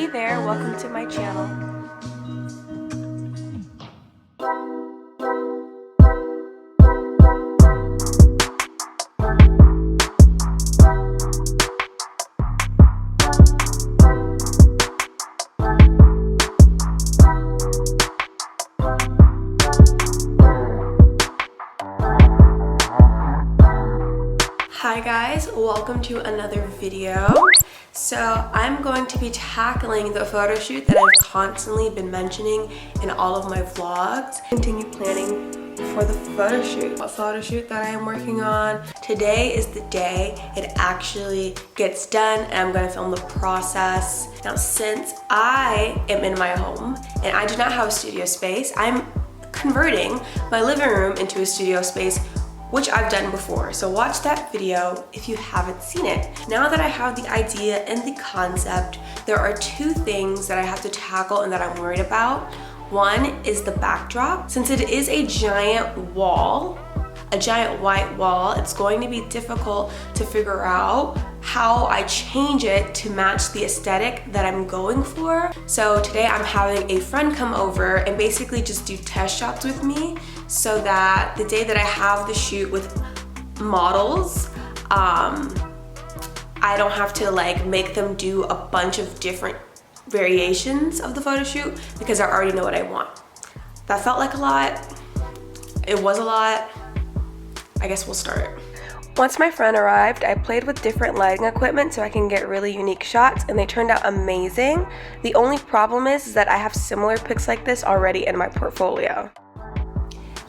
Hey there, welcome to my channel. Hi guys, welcome to another video. So I'm going to be tackling the photo shoot that I've constantly been mentioning in all of my vlogs. Continue planning for the photo shoot. A photo shoot that I am working on. Today is the day it actually gets done and I'm going to film the process. Now since I am in my home and I do not have a studio space, I'm converting my living room into a studio space, which I've done before. So watch that video if you haven't seen it. Now that I have the idea and the concept, there are two things that I have to tackle and that I'm worried about. One is the backdrop. Since it is a giant wall, a giant white wall, it's going to be difficult to figure out how I change it to match the aesthetic that I'm going for. So today I'm having a friend come over and basically just do test shots with me so that the day that I have the shoot with models, I don't have to like make them do a bunch of different variations of the photo shoot because I already know what I want. That felt like a lot. It was a lot. I guess we'll start. Once my friend arrived, I played with different lighting equipment so I can get really unique shots, and they turned out amazing. The only problem is that I have similar pics like this already in my portfolio.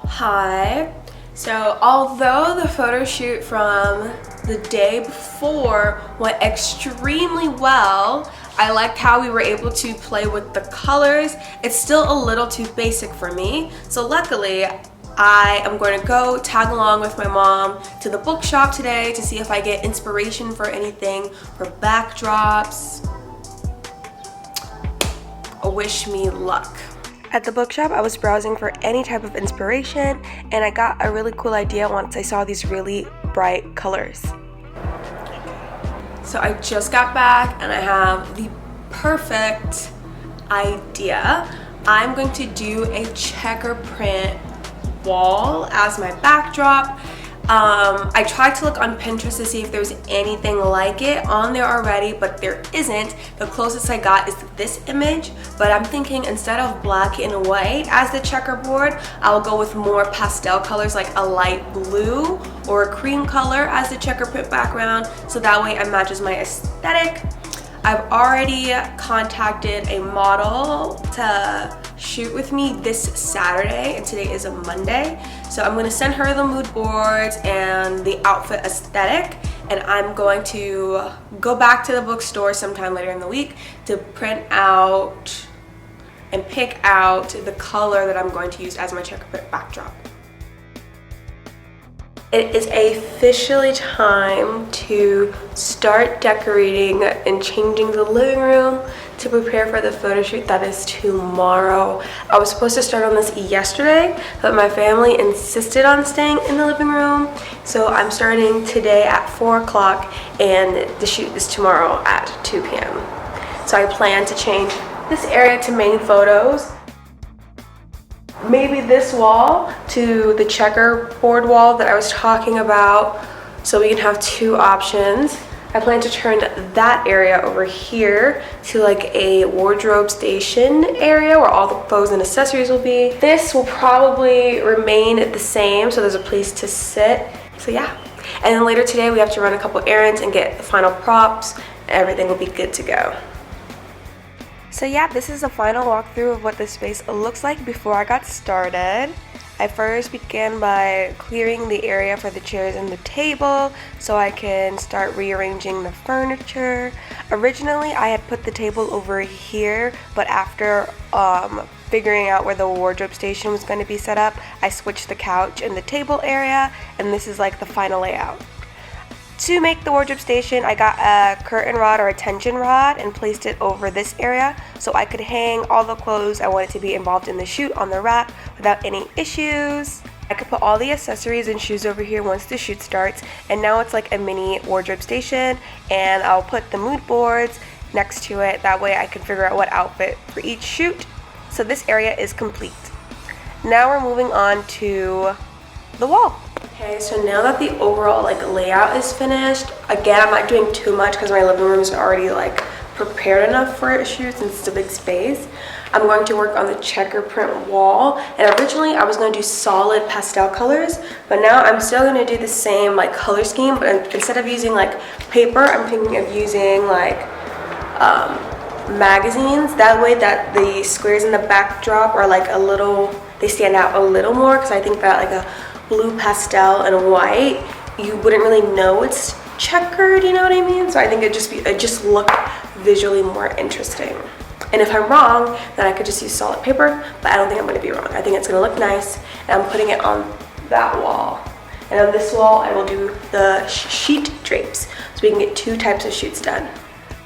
Hi. So although the photo shoot from the day before went extremely well, I liked how we were able to play with the colors. It's still a little too basic for me. So luckily, I am going to go tag along with my mom to the bookshop today to see if I get inspiration for anything, for backdrops. Wish me luck. At the bookshop, I was browsing for any type of inspiration, and I got a really cool idea once I saw these really bright colors. So I just got back and I have the perfect idea. I'm going to do a checker print wall as my backdrop. I tried to look on Pinterest to see if there was anything like it on there already, but there isn't. The closest I got is this image, but I'm thinking instead of black and white as the checkerboard, I'll go with more pastel colors like a light blue or a cream color as the checker print background, so that way it matches my aesthetic. I've already contacted a model to shoot with me this Saturday, and today is a Monday. So I'm gonna send her the mood boards and the outfit aesthetic, and I'm going to go back to the bookstore sometime later in the week to print out and pick out the color that I'm going to use as my checker print backdrop. It is officially time to start decorating and changing the living room to prepare for the photo shoot that is tomorrow. I was supposed to start on this yesterday, but my family insisted on staying in the living room. So I'm starting today at 4 o'clock and the shoot is tomorrow at 2 p.m. So I plan to change this area to main photos. Maybe this wall to the checkerboard wall that I was talking about, so we can have two options. I plan to turn that area over here to like a wardrobe station area where all the clothes and accessories will be. This will probably remain the same, so there's a place to sit. So yeah. And then later today we have to run a couple errands and get the final props. Everything will be good to go. So yeah, this is a final walkthrough of what this space looks like before I got started. I first began by clearing the area for the chairs and the table so I can start rearranging the furniture. Originally, I had put the table over here, but after figuring out where the wardrobe station was going to be set up, I switched the couch and the table area, and this is like the final layout. To make the wardrobe station, I got a curtain rod or a tension rod and placed it over this area so I could hang all the clothes I wanted to be involved in the shoot on the rack without any issues. I could put all the accessories and shoes over here once the shoot starts, and now it's like a mini wardrobe station, and I'll put the mood boards next to it. That way I can figure out what outfit for each shoot. So this area is complete. Now we're moving on to the wall. Okay, so now that the overall like layout is finished, again, I'm not doing too much because my living room is already like prepared enough for a shoot since it's a big space. I'm going to work on the checker print wall, and originally I was going to do solid pastel colors, but now I'm still going to do the same like color scheme, but instead of using like paper, I'm thinking of using like magazines. That way that the squares in the backdrop are like a little, they stand out a little more, because I think that like a blue pastel and white, you wouldn't really know it's checkered, you know what I mean? So I think it just look visually more interesting. And if I'm wrong, then I could just use solid paper, but I don't think I'm going to be wrong. I think it's going to look nice, and I'm putting it on that wall. And on this wall, I will do the sheet drapes, so we can get 2 types of shoots done.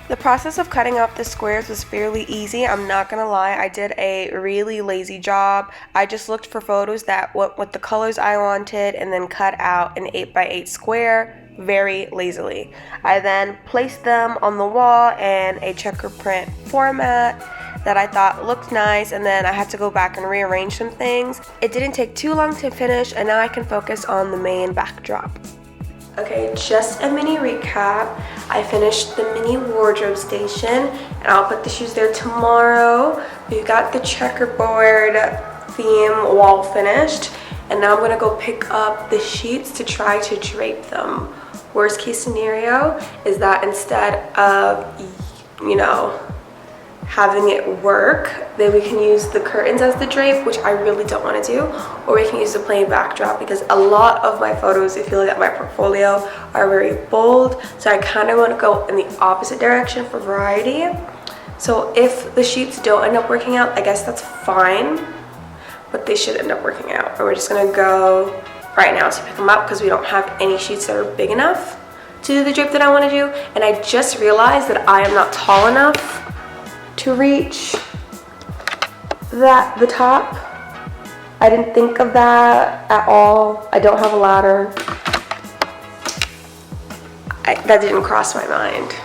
The process of cutting out the squares was fairly easy. I'm not gonna lie, I did a really lazy job. I just looked for photos that went with the colors I wanted and then cut out an 8x8 square very lazily. I then placed them on the wall in a checker print format that I thought looked nice, and then I had to go back and rearrange some things. It didn't take too long to finish, and now I can focus on the main backdrop. Okay, just a mini recap. I finished the mini wardrobe station, and I'll put the shoes there tomorrow. We've got the checkerboard theme wall finished, and now I'm gonna go pick up the sheets to try to drape them. Worst case scenario is that instead of, you know, having it work, then we can use the curtains as the drape, which I really don't want to do, or we can use the plain backdrop, because a lot of my photos, if you look at my portfolio, are very bold, so I kind of want to go in the opposite direction for variety. So if the sheets don't end up working out, I guess that's fine, but they should end up working out. And we're just gonna go right now to pick them up, because we don't have any sheets that are big enough to do the drape that I want to do. And I just realized that I am not tall enough to reach the top. I didn't think of that at all. I don't have a ladder. That didn't cross my mind.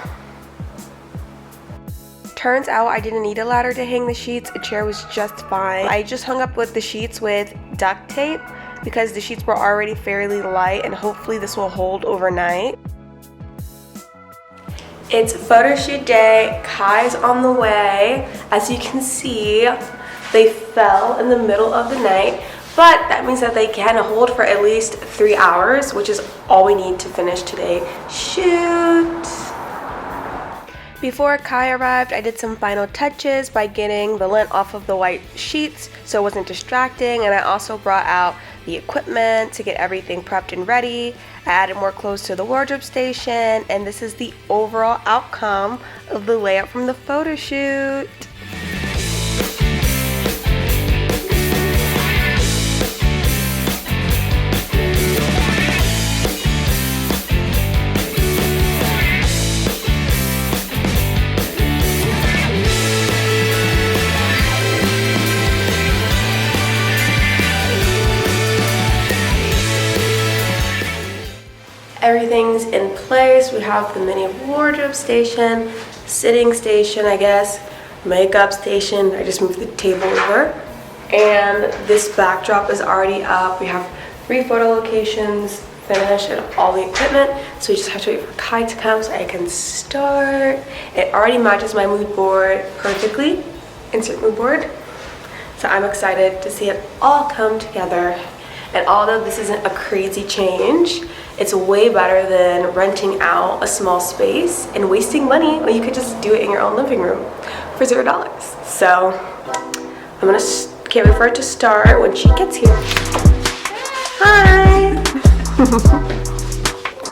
Turns out I didn't need a ladder to hang the sheets. A chair was just fine. I just hung up with the sheets with duct tape, because the sheets were already fairly light, and hopefully this will hold overnight. It's photo shoot day. Kai's on the way. As you can see, they fell in the middle of the night, but that means that they can hold for at least 3 hours, which is all we need to finish today's shoot. Before Kai arrived, I did some final touches by getting the lint off of the white sheets so it wasn't distracting, and I also brought out the equipment to get everything prepped and ready. I added more clothes to the wardrobe station, and this is the overall outcome of the layout from the photo shoot. Everything's in place. We have the mini wardrobe station, sitting station, I guess, makeup station. I just moved the table over. And this backdrop is already up. We have 3 photo locations finished and all the equipment. So we just have to wait for Kai to come so I can start. It already matches my mood board perfectly. Insert mood board. So I'm excited to see it all come together. And although this isn't a crazy change, it's way better than renting out a small space and wasting money when you could just do it in your own living room for $0. So can't wait for it to start when she gets here. Hi!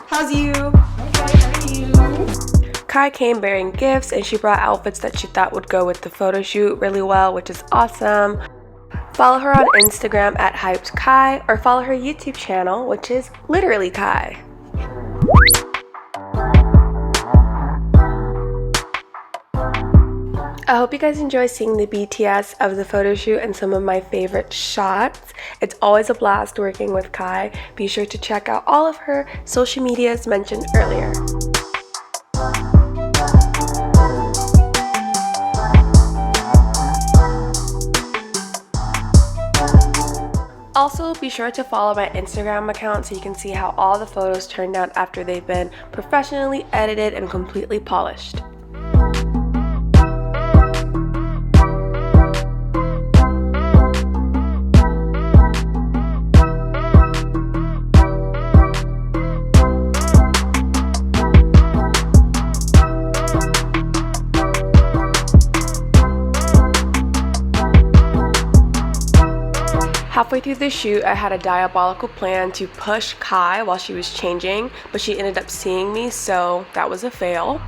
How's you? Okay, how are you? Kai came bearing gifts, and she brought outfits that she thought would go with the photo shoot really well, which is awesome. Follow her on Instagram at hypedkai, or follow her YouTube channel, which is literally Kai. I hope you guys enjoy seeing the BTS of the photo shoot and some of my favorite shots. It's always a blast working with Kai. Be sure to check out all of her social medias mentioned earlier. Also, be sure to follow my Instagram account so you can see how all the photos turned out after they've been professionally edited and completely polished. Halfway through the shoot, I had a diabolical plan to push Kai while she was changing, but she ended up seeing me, so that was a fail.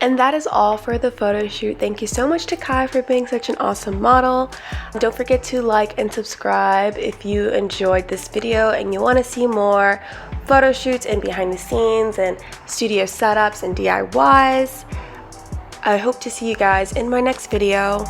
And that is all for the photo shoot. Thank you so much to Kai for being such an awesome model. Don't forget to like and subscribe if you enjoyed this video and you want to see more photo shoots and behind the scenes and studio setups and DIYs. I hope to see you guys in my next video.